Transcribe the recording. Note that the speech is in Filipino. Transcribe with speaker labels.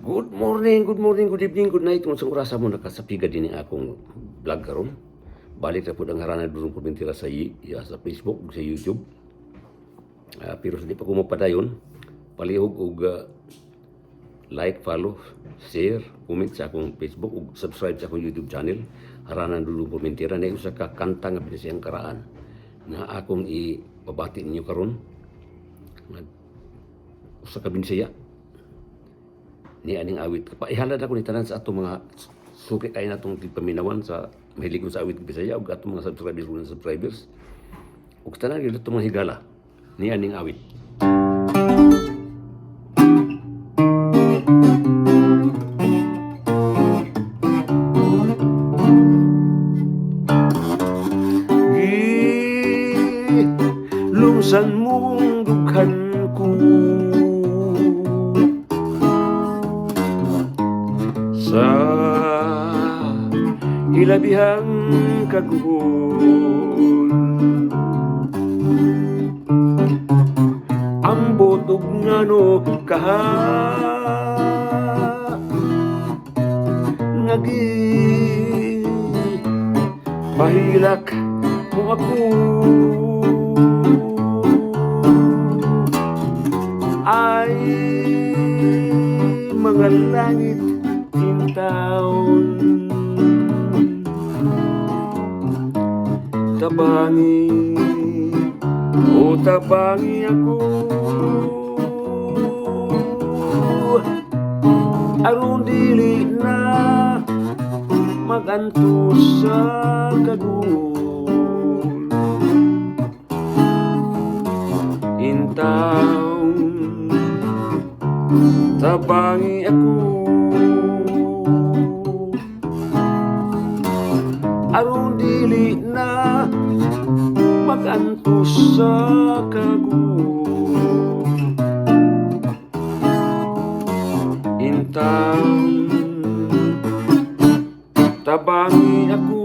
Speaker 1: good morning, good evening, good night. Kung sa orasa mo nakasapiga din akong vlog karon. Balik na po ang harana doon po bintira sa Facebook, sa YouTube. Pero hindi pa ko mapadayon, palihog og like, follow, share, comment sa akong Facebook ug subscribe sa akong YouTube channel. Harana doon po bintira na usa ka kanta nga binisayang karaan na akong ipabati ninyo karon. Usa ka binisaya ni aning awit. Ihalad ako ni tanan sa atong mga suki kay natong paminawan sa mahilig ko sa awit Bisaya ug atong mga subscribers ug tanan gyud atong mga higala ni aning awit. Lungsan mong dughan ko sa ilabihang kaguhon, ambot ug ngano kaha ngagi mahilak mo ako ay mga langit taon tabangi o tabangi ako aron dili na magantos sa kaduol intaon tabangi ako aron dili na magantos sa kaguol intang tabangi ako